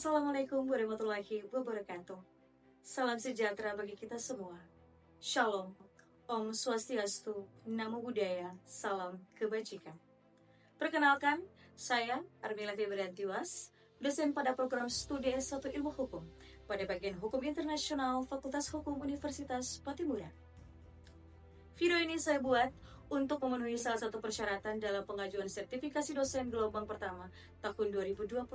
Assalamualaikum warahmatullahi wabarakatuh. Salam sejahtera bagi kita semua. Shalom, Om Swastiastu, Namo Buddhaya, Salam Kebajikan. Perkenalkan, saya Armila Febriantiwas, dosen pada program studi S1 Ilmu Hukum pada bagian Hukum Internasional Fakultas Hukum Universitas Patimura. Video ini saya buat untuk memenuhi salah satu persyaratan dalam pengajuan sertifikasi dosen gelombang pertama tahun 2025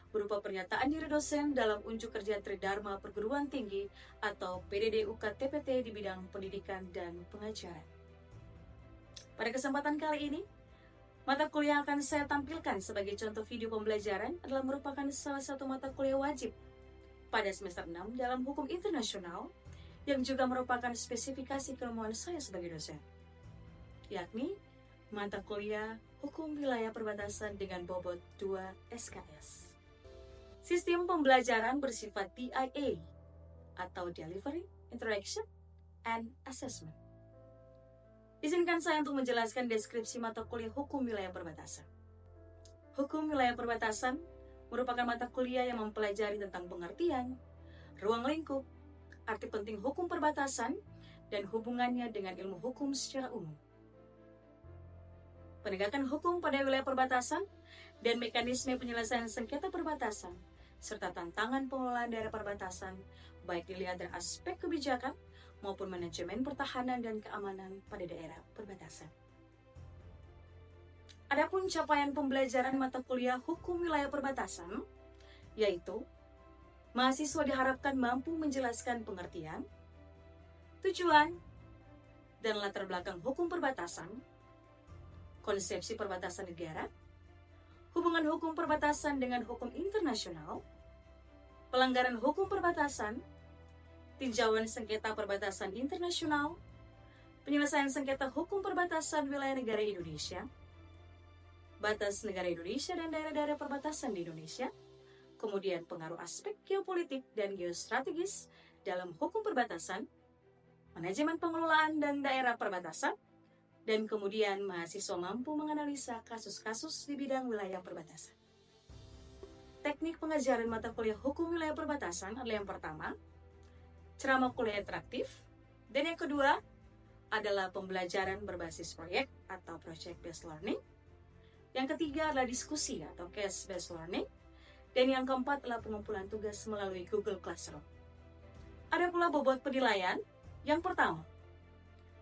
berupa pernyataan diri dosen dalam unjuk kerja Tridharma Perguruan Tinggi atau PDD-UK-TPT di bidang pendidikan dan pengajaran. Pada kesempatan kali ini, mata kuliah yang akan saya tampilkan sebagai contoh video pembelajaran adalah merupakan salah satu mata kuliah wajib pada semester 6 dalam Hukum Internasional yang juga merupakan spesifikasi keilmuan saya sebagai dosen, yakni mata kuliah Hukum Wilayah Perbatasan dengan bobot 2 SKS. Sistem pembelajaran bersifat DIA atau Delivery, Interaction, and Assessment. Izinkan saya untuk menjelaskan deskripsi mata kuliah Hukum Wilayah Perbatasan. Hukum Wilayah Perbatasan merupakan mata kuliah yang mempelajari tentang pengertian, ruang lingkup, arti penting hukum perbatasan, dan hubungannya dengan ilmu hukum secara umum. Penegakan hukum pada wilayah perbatasan dan mekanisme penyelesaian sengketa perbatasan, serta tantangan pengelolaan daerah perbatasan, baik dilihat dari aspek kebijakan maupun manajemen pertahanan dan keamanan pada daerah perbatasan. Adapun capaian pembelajaran mata kuliah Hukum Wilayah Perbatasan, yaitu mahasiswa diharapkan mampu menjelaskan pengertian, tujuan, dan latar belakang hukum perbatasan, konsepsi perbatasan negara, hubungan hukum perbatasan dengan hukum internasional, pelanggaran hukum perbatasan, tinjauan sengketa perbatasan internasional, penyelesaian sengketa hukum perbatasan wilayah negara Indonesia, batas negara Indonesia dan daerah-daerah perbatasan di Indonesia, kemudian pengaruh aspek geopolitik dan geostrategis dalam hukum perbatasan, manajemen pengelolaan dan daerah perbatasan, dan kemudian mahasiswa mampu menganalisa kasus-kasus di bidang wilayah perbatasan. Teknik pengajaran mata kuliah Hukum Wilayah Perbatasan adalah yang pertama, ceramah kuliah interaktif, dan yang kedua adalah pembelajaran berbasis proyek atau project based learning. Yang ketiga adalah diskusi atau case based learning. Dan yang keempat adalah pengumpulan tugas melalui Google Classroom. Ada pula bobot penilaian. Yang pertama,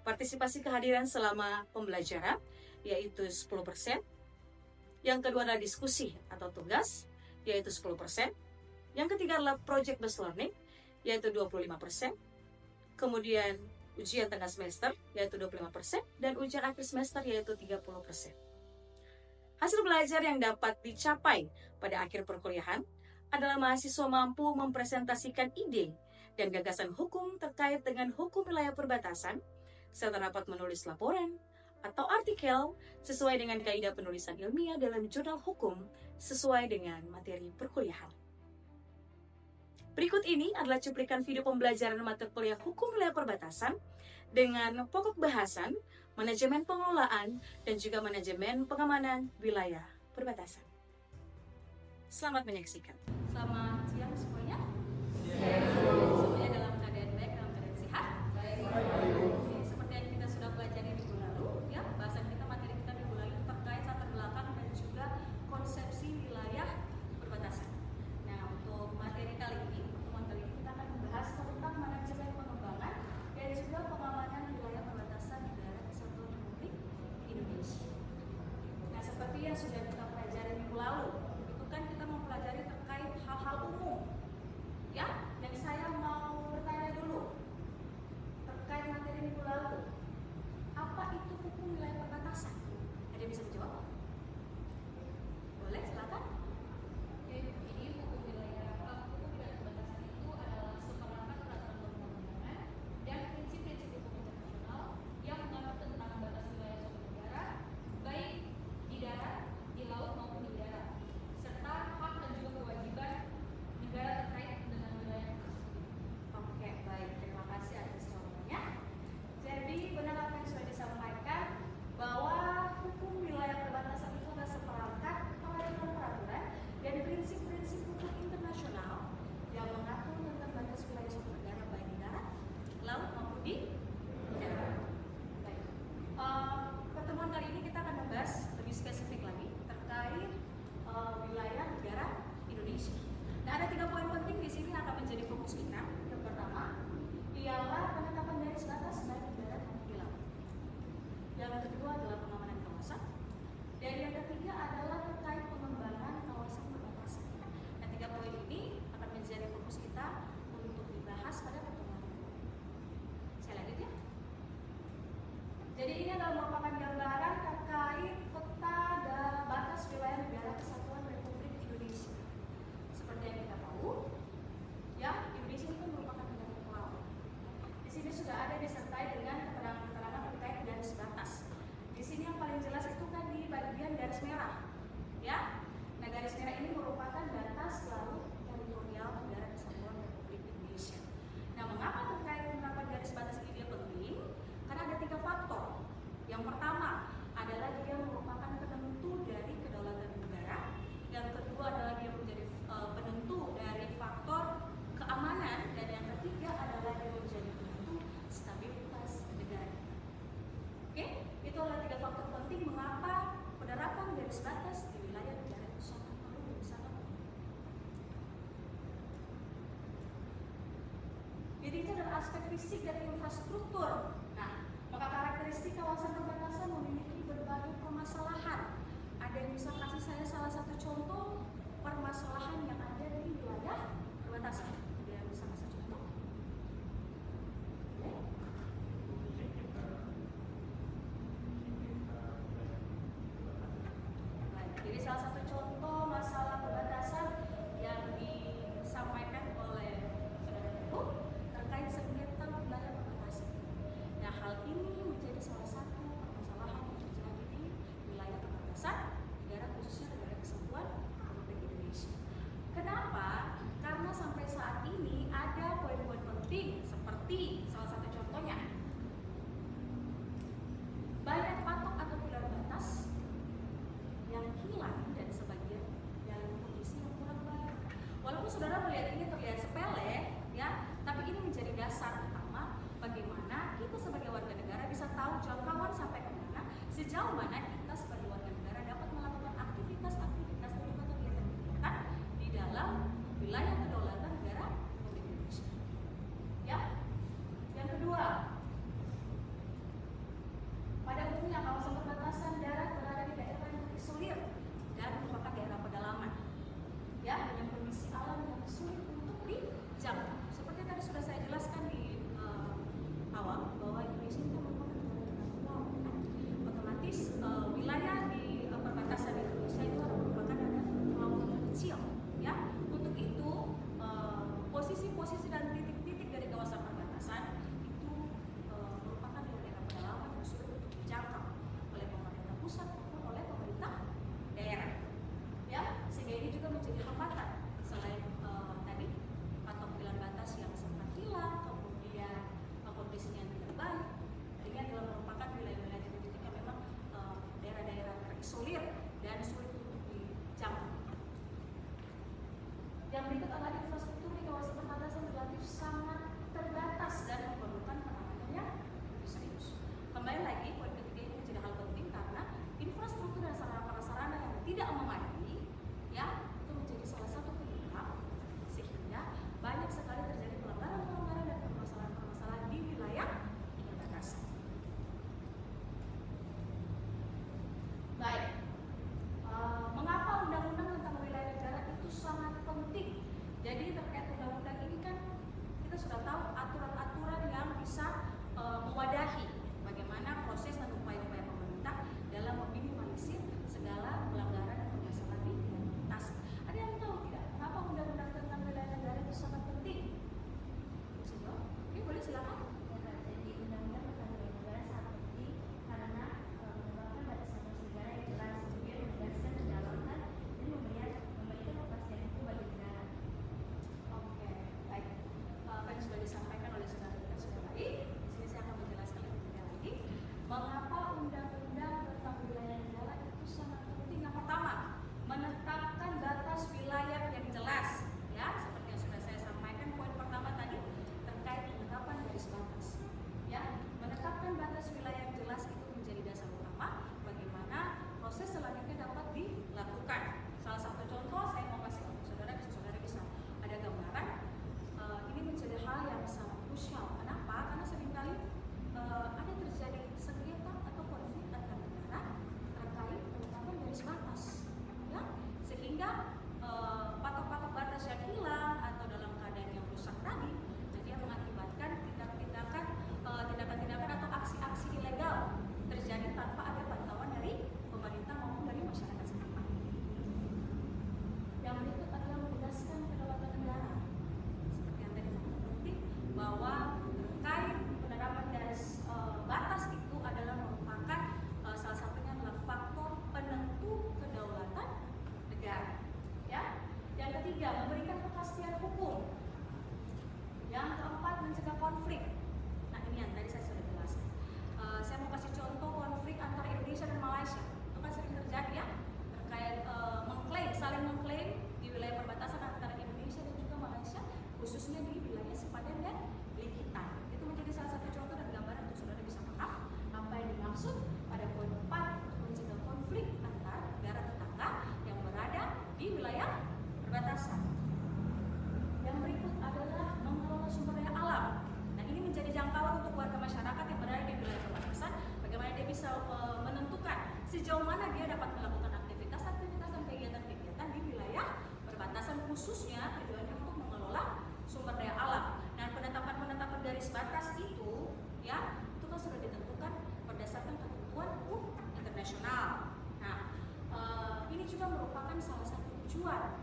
partisipasi kehadiran selama pembelajaran, yaitu 10%. Yang kedua adalah diskusi atau tugas, yaitu 10%. Yang ketiga adalah project based learning, yaitu 25%. Kemudian ujian tengah semester, yaitu 25%. Dan ujian akhir semester, yaitu 30%. Hasil belajar yang dapat dicapai pada akhir perkuliahan adalah mahasiswa mampu mempresentasikan ide dan gagasan hukum terkait dengan hukum wilayah perbatasan, serta dapat menulis laporan atau artikel sesuai dengan kaidah penulisan ilmiah dalam jurnal hukum sesuai dengan materi perkuliahan. Berikut ini adalah cuplikan video pembelajaran mata kuliah Hukum Wilayah Perbatasan dengan pokok bahasan, manajemen pengelolaan, dan juga manajemen pengamanan wilayah perbatasan. Selamat menyaksikan. Selamat siang semuanya. Semuanya dalam keadaan baik, dalam keadaan sehat. Oke, seperti yang kita sudah pelajari minggu lalu, ya, bahasan kita, materi kita minggu lalu terkait latar belakang dan juga konsepsi wilayah perbatasan. Nah, untuk materi kali ini, pertemuan kali ini kita akan membahas tentang manajemen pengembangan dan juga pengamanan wilayah perbatasan di daerah Kesatuan Republik Indonesia. Nah, seperti yang sudah kita pelajari minggu lalu, itu kan kita mempelajari terkait hal-hal umum, ya. Dan saya mau bertanya dulu terkait materi minggu lalu, apa itu hukum wilayah perbatasan? Ada yang bisa menjawab? Boleh, silakan. Jadi hukum wilayah perbatasan itu adalah seperangkat peraturan perundang-undangan dan prinsip-prinsip hukum internasional yang mengatur tentang batas wilayah suatu negara, baik di darat, di laut maupun di udara, serta hak dan juga kewajiban negara aspek fisik dan infrastruktur. Nah, maka karakteristik kawasan perbatasan memiliki berbagai permasalahan. Ada yang bisa kasih saya salah satu contoh permasalahan yang ada di wilayah perbatasan? Ada yang bisa kasih contoh? Oke. Baik, jadi salah satu contoh masalah perbatasan yang disampaikan oleh saudara Ibu terkait sengketa wilayah perbatasan. Nah, hal ini menjadi salah satu permasalahan yang terjadi di wilayah perbatasan negara, khususnya negara kesatuan Republik Indonesia. Kenapa? Karena sampai saat ini ada poin-poin penting seperti salah satu contohnya banyak patok atau pilar batas yang hilang dan sebagian dalam kondisi yang kurang baik. Walaupun saudara melihat ini terlihat sepele, ya, tapi ini menjadi dasar utama bagaimana kita sebagai warga negara bisa tahu jangkauan sampai kemana, sejauh mana kita sebagai warga negara dapat melakukan aktivitas-aktivitas dan juga kegiatan-kegiatan di dalam wilayah kedaulatan negara Republik Indonesia. Ya, yang kedua, pada umumnya kawasan perbatasan darat berada di daerah yang terisolir dan merupakan daerah pedalaman, ya, dengan kondisi alam yang sulit untuk dijangkau. Seperti tadi sudah saya jelaskan di awal bahwa Indonesia itu merupakan negara dengan pulau, kan? Otomatis wilayah di perbatasan Indonesia itu merupakan ada pulau-pulau kecil, ya. Untuk itu posisi-posisi dan titik-titik dari kawasan perbatasan itu merupakan daerah pedalaman yang sulit untuk dijangkau oleh pemerintah pusat maupun oleh pemerintah daerah, ya, sehingga ini juga menjadi hambatan selain tadi patok pilar batas yang sempat hilang, kemudian kondisinya yang tidak baik. Ini adalah merupakan wilayah-wilayah titik-titik yang memang daerah-daerah terisolir dan sulit untuk dijangkau. Yang berikut adalah infrastruktur di kawasan perbatasan relatif sangat terbatas dan memerlukan penanganan yang lebih serius. Kembali lagi, poin ketiga ini menjadi hal penting karena infrastruktur dan sarana-prasarana yang tidak memadai, ya, itu menjadi salah satu penyebab sehingga banyak sekali terjadi pelanggaran-pelanggaran dan permasalahan-permasalahan di wilayah perbatasan. Baik, mengapa undang-undang tentang wilayah negara itu sangat penting? Jadi terkait undang-undang ini kan kita sudah tahu aturan-aturan yang bisa mewadahi bagaimana proses dan upaya-upaya pemerintah dalam meminimalisir segala pelanggaran dan permasalahan di wilayah perbatasan. Ada yang tahu tidak kenapa undang-undang tentang wilayah negara itu sangat penting? Bisa jawab? Oke, boleh silakan. Jadi undang-undang tentang wilayah negara sangat penting karena menetapkan batas-batas negara yang jelas, kemudian menegaskan kedaulatan dan memberikan kepastian hukum bagi negara. Oke, baik. Apa yang sudah disampaikan oleh saudara kita sudah baik. Di sini saya akan menjelaskan lebih lagi mengapa undang-undang tentang wilayah negara itu sangat penting. Yang pertama, menetapkan batas wilayah yang jelas, ya, seperti yang sudah saya sampaikan poin pertama tadi terkait penetapan garis batas. Ya, menetapkan batas wilayah yang jelas itu menjadi dasar utama bagaimana proses selanjutnya dapat dilakukan. Salah satu contoh saya mau kasih ke saudara bisa ada gambaran. Ini menjadi hal yang sangat krusial. Kenapa? Karena seringkali ada terjadi sengketa atau konflik antar negara terkait penetapan garis batas, ya, sehingga patok-patok batas yang hilang atau dalam keadaan yang rusak tadi, dia mengakibatkan tindakan-tindakan atau aksi-aksi ilegal terjadi tanpa ada pantauan dari pemerintah maupun dari masyarakat setempat. Yang berikut adalah menegaskan kedaulatan negara. Seperti yang tadi sangat penting bahwa terkait penerapan garis batas itu adalah merupakan salah satunya adalah faktor penentu kedaulatan negara. Ya. Yang ketiga, memberikan kepastian hukum. Yang keempat, mencegah konflik. Nah, ini yang tadi saya sudah jelaskan. Saya mau kasih contoh konflik antara Indonesia dan Malaysia. Itu kan sering terjadi, ya, terkait saling mengklaim di wilayah perbatasan antara Indonesia dan juga Malaysia, khususnya di wilayah Sepadan dan Likitan. Itu menjadi salah satu contoh dan gambaran untuk saudara bisa paham apa yang dimaksud pada poin 4 untuk mencegah konflik antar negara tetangga yang berada di wilayah perbatasan. Yang berikut adalah mengelola sumber daya alam. Nah, ini khususnya tujuannya untuk mengelola sumber daya alam. Nah, penetapan garis batas itu ya, itu kan sudah ditentukan berdasarkan ketentuan hukum internasional. Nah, ini juga merupakan salah satu tujuan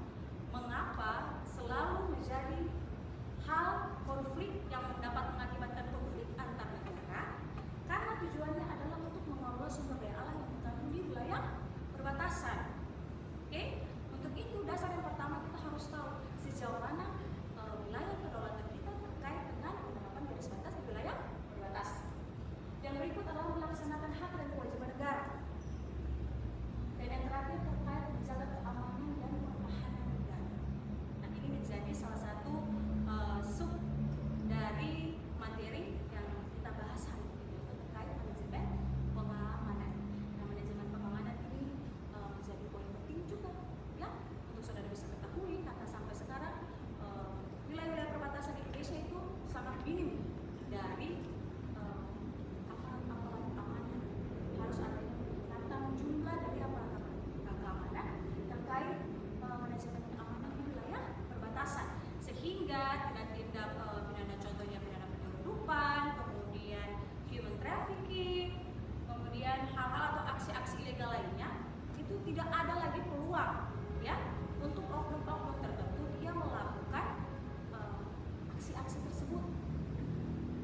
mengapa selalu menjadi hal konflik yang dapat mengakibatkan konflik antar negara, karena tujuannya adalah untuk mengelola sumber daya alam yang terkandung di wilayah perbatasan. Oke, untuk itu dasar yang pertama kita harus tahu sejauh mana wilayah kedaulatan kita terkait dengan penerapan garis batas di wilayah perbatasan. Yang berikut adalah melaksanakan hak dan kewajiban negara. Dan yang terakhir terkait menjaga keamanan dan pertahanan negara. Nah, ini menjadi salah satu sub dari materi yang kita bahas hari ini, yaitu terkait manajemen pengamanan. Nah, manajemen pengamanan ini menjadi poin penting juga ya untuk saudara bisa ketahui, karena sampai sekarang wilayah-wilayah perbatasan Indonesia itu sangat minim dari aparat-aparat keamanan. Harus adanya peningkatan jumlah dari aparat keamanan terkait manajemen keamanan di wilayah perbatasan, sehingga tindak pidana, contohnya pidana penyelundupan, kemudian human trafficking, kemudian hal-hal atau aksi-aksi ilegal lainnya itu tidak ada lagi peluang ya untuk oknum-oknum tertentu dia melakukan aksi-aksi tersebut,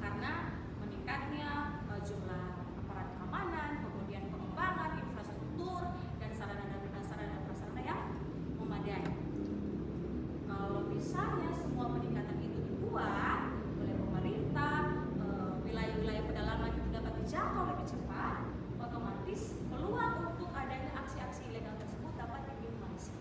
karena meningkatnya jumlah aparat keamanan, kemudian pengembangan infrastruktur dan sarana yang memadai. Kalau misalnya semua peningkatan itu dibuat oleh pemerintah, wilayah-wilayah pedalaman itu dapat dijangkau lebih cepat, otomatis peluang untuk adanya aksi-aksi ilegal tersebut dapat diminimalisir.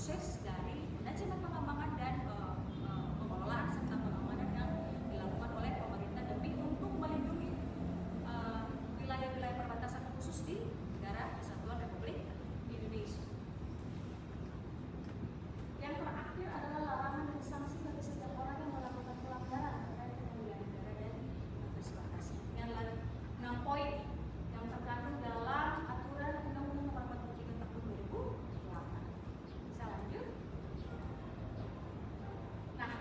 proses dari manajemen pengembangan dan pengelolaan serta pengamanan yang dilakukan oleh pemerintah demi untuk melindungi wilayah-wilayah perbatasan khusus di negara Kesatuan Republik Indonesia. Yang terakhir adalah larangan dan sanksi bagi setiap orang yang melakukan pelanggaran terkait dengan wilayah negara dan batas batas. Dengan 6 poin yang terkandung dalam aturan Undang-Undang Nomor 43 Tahun 2008. Bisa lanjut? Nah,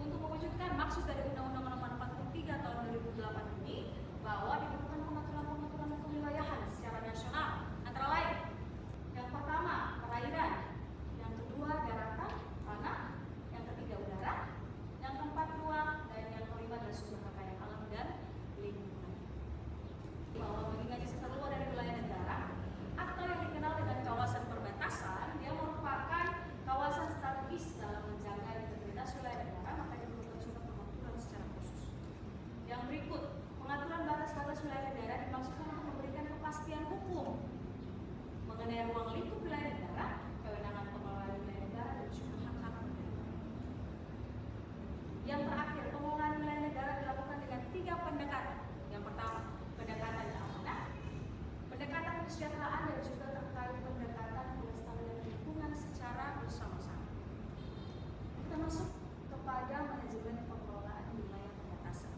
untuk mewujudkan maksud dari Undang-Undang Nomor 43 Tahun 2008 ini, bahwa diperlukan pengaturan-pengaturan kewilayahan secara nasional, antara lain yang pertama perairan, yang kedua daratan, tanah, yang ketiga udara, yang keempat ruang, dan yang kelima adalah sumber kekayaan alam dan lingkungan. Bahwa mengingat seluruh dari wilayah negara atau yang dikenal dengan kawasan perbatasan, dia merupakan kawasan strategis dalam menjaga integritas wilayah negara, maka diperlukan suatu pengaturan secara khusus. Yang berikut, pengaturan batas-batas wilayah negara dimaksudkan untuk memberikan kepastian hukum mengenai ruang lingkup wilayah negara, kewenangan pengelolaan wilayah negara, dan juga hak-hak negara. Yang terakhir, pengelolaan wilayah negara dilakukan dengan 3 pendekatan. Yang pertama, pendekatan keamanan, pendekatan kesejahteraan, dan juga terkait pendekatan pelestarian lingkungan secara bersama-sama. Kita masuk kepada manajemen pengelolaan wilayah perbatasan.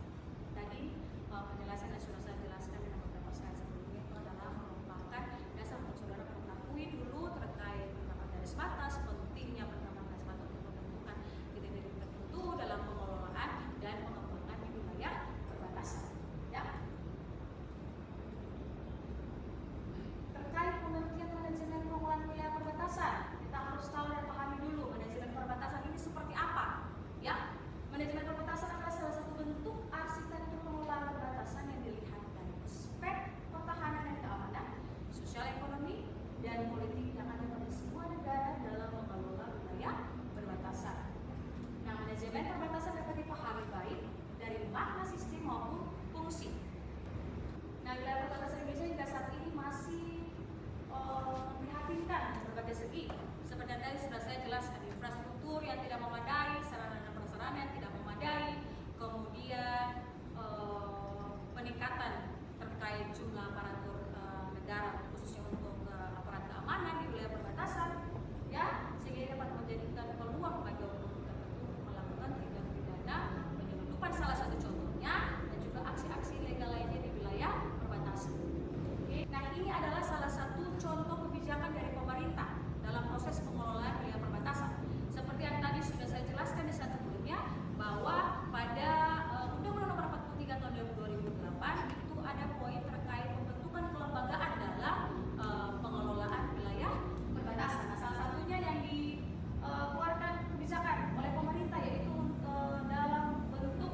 Tadi penjelasan yang sudah saya jelaskan dalam beberapa slide sebelumnya itu adalah merupakan dasar untuk saudara mengetahui dulu terkait penerapan garis batas, pentingnya penerapan garis batas untuk pembentukan titik-titik tertentu dalam pengelolaan dan pengembangan di wilayah perbatasan. Ya. Terkait pengertian manajemen pengelolaan wilayah perbatasan, kita harus tahu dan pahami dulu manajemen perbatasan ini seperti apa. Ya, manajemen perbatasan adalah salah satu bentuk arsitektur pengelolaan perbatasan yang dilihat dari aspek pertahanan dan keamanan, sosial ekonomi, dan politik yang ada pada semua negara dalam mengelola wilayah perbatasan. Nah, manajemen perbatasan dapat dipahami baik dari makna sistem maupun fungsi. Nah, wilayah perbatasan Indonesia hingga saat ini masih memprihatinkan dari berbagai segi. Seperti yang tadi sudah saya jelaskan, infrastruktur yang tidak memadai, sarana dan prasarana yang tidak memadai, kemudian peningkatan terkait jumlah aparatur negara khususnya untuk aparat keamanan di wilayah perbatasan, ya, sehingga ini dapat menjadikan peluang bagi oknum tertentu untuk melakukan tindak pidana penyelundupan salah satu contohnya, dan juga aksi-aksi ilegal lainnya di wilayah perbatasan. Oke. Nah, ini adalah salah satu contoh kebijakan dari pemerintah dalam proses pengelolaan wilayah perbatasan. Seperti yang tadi sudah saya jelaskan di slide sebelumnya, bahwa pada Undang-Undang Nomor 43 Tahun 2008 itu ada poin terkait pembentukan kelembagaan dalam pengelolaan wilayah perbatasan. Nah, salah satunya yang dikeluarkan kebijakan oleh pemerintah yaitu dalam bentuk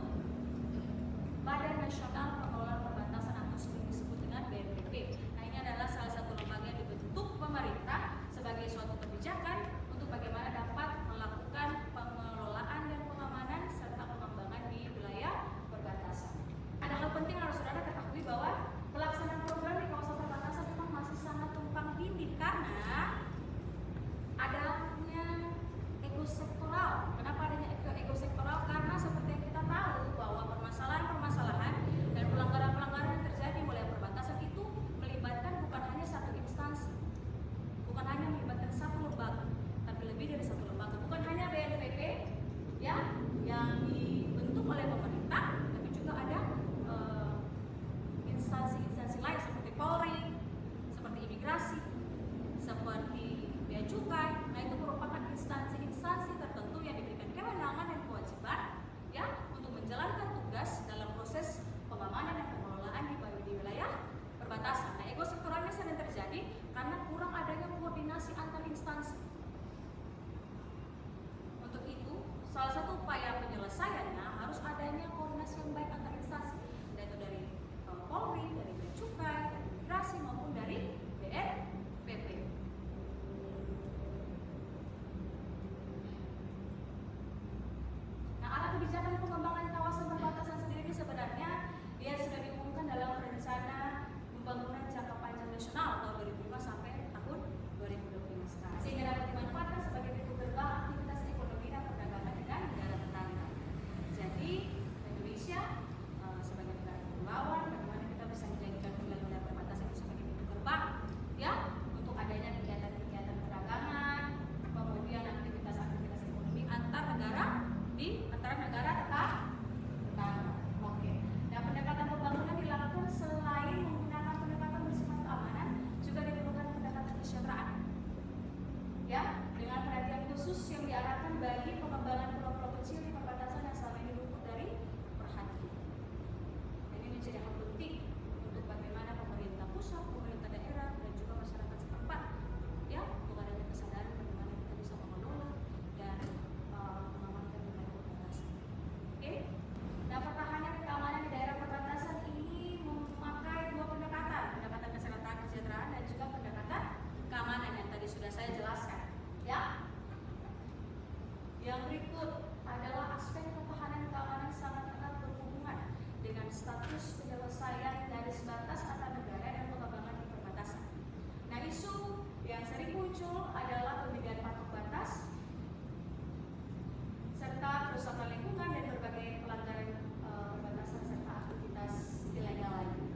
Badan Nasional Pengelolaan Perbatasan atau sering disebut dengan BNPB. Nah, ini adalah salah satu lembaga yang dibentuk pemerintah sebagai suatu kebijakan untuk bagaimana dapat melakukan pengelolaan dan pengamanan serta pengembangan di wilayah perbatasan. Ada hal penting yang harus saudara ketahui bahwa pelaksanaan program di kawasan perbatasan memang masih sangat tumpang tindih karena adanya ego sektoral. Kenapa adanya ego sektoral? Karena seperti yang kita tahu bahwa permasalahan-permasalahan dan pelanggaran-pelanggaran yang terjadi di wilayah perbatasan itu melibatkan bukan hanya satu instansi, bukan hanya melibatkan satu lembaga, tapi lebih dari satu lembaga. Bukan hanya BNPB, ya, yang dibentuk oleh pemerintah, tapi juga ada instansi-instansi lain seperti Polri, seperti imigrasi, seperti bea cukai. Nah, itu merupakan instansi-instansi tertentu yang diberikan kewenangan dan kewajiban, ya, untuk menjalankan tugas dalam proses pengamanan dan pengelolaan di wilayah perbatasan. Nah, ego sektoralnya sering terjadi karena kurang adanya koordinasi antar instansi. Untuk itu, salah satu upaya penyelesaiannya harus adanya koordinasi yang baik antar instansi, yaitu dari Polri, dari bea cukai, dari imigrasi maupun dari BNPB. Nah, arah kebijakan pengembangan kawasan perbatasan sendiri sebenarnya dia sudah diumumkan dalam rencana pembangunan jangka panjang nasional tahun 2005 sampai tahun 2025 sekarang, sehingga dapat dimanfaatkan sebagai khusus yang diarahkan bagi pengembangan pulau-pulau kecil di perbatasan yang selama ini luput dari perhatian. Ini menjadi hal penting untuk bagaimana pemerintah pusat, pemerintah daerah, dan juga masyarakat setempat, ya, untuk adanya kesadaran bagaimana kita bisa mengelola dan mengamankan wilayah perbatasan. Oke? Nah, pertahanan keamanan di daerah perbatasan ini memakai dua pendekatan, pendekatan kesejahteraan dan juga pendekatan keamanan yang tadi sudah saya jelaskan. Ya. Yang berikut adalah aspek pertahanan keamanan sangat erat berhubungan dengan status penyelesaian garis batas antar negara dan pengembangan di perbatasan. Nah, isu yang sering muncul adalah pemilihan patok batas serta kerusakan lingkungan dan berbagai pelanggaran perbatasan serta aktivitas ilegal lainnya.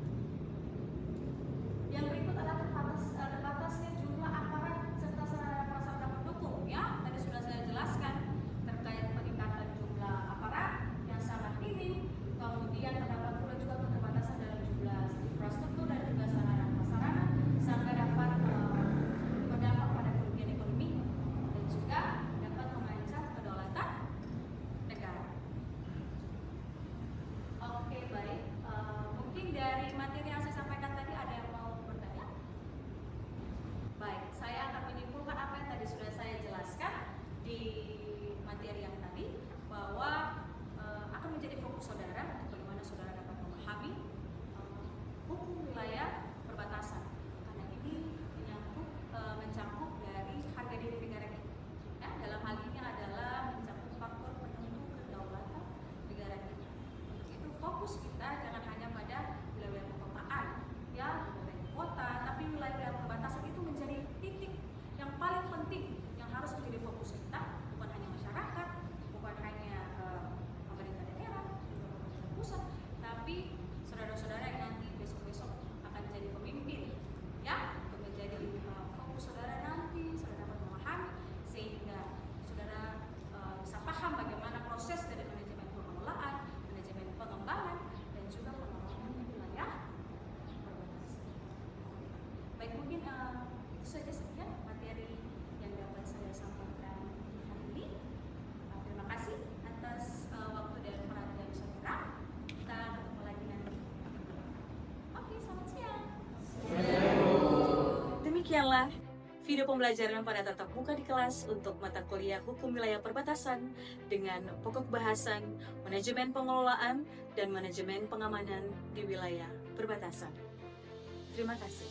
Yang berikut adalah terbatasnya jumlah aparat serta sarana prasarana pendukung, ya, tadi sudah saya jelaskan terkait peningkatan jumlah aparat yang sangat minim, kemudian terdapat pula juga keterbatasan dalam jumlah infrastruktur dan juga sarana prasarana sehingga dapat berdampak pada kerugian ekonomi dan juga dapat mengancam kedaulatan negara. Oke, baik. Mungkin dari materi yang saya sampaikan tadi ada yang mau bertanya? Baik, saya akan menyimpulkan apa yang tadi sudah saya jelaskan di materi yang tadi, bahwa akan menjadi fokus saudara untuk bagaimana saudara dapat memahami hukum wilayah perbatasan, karena ini mencakup dari harga diri negara kita. Ya, dalam hal ini adalah mencakup faktor penentu kedaulatan negara kita. Untuk itu fokus kita jangan hanya pada wilayah perkotaan, ya, wilayah kota, tapi wilayah perbatasan itu menjadi titik yang paling penting yang harus menjadi fokus kita, bukan hanya masyarakat, bukan hanya pemerintah daerah, juga pemerintah pusat, tapi saudara-saudara yang nanti besok-besok akan jadi pemimpin, ya, untuk menjadi fokus saudara nanti, saudara dapat memahami sehingga saudara bisa paham bagaimana proses dari manajemen pengelolaan, manajemen pengembangan, dan juga pengelolaan wilayah perbatasan. Baik, mungkin itu saja sekian materi yang dapat saya sampaikan hari ini. Terima kasih atas waktu dan perhatian saudara. Kita ketemu lagi nanti. Oke, selamat siang. Demikianlah video pembelajaran pada tatap muka di kelas untuk mata kuliah Hukum Wilayah Perbatasan dengan pokok bahasan Manajemen Pengelolaan dan Manajemen Pengamanan di Wilayah Perbatasan. Terima kasih.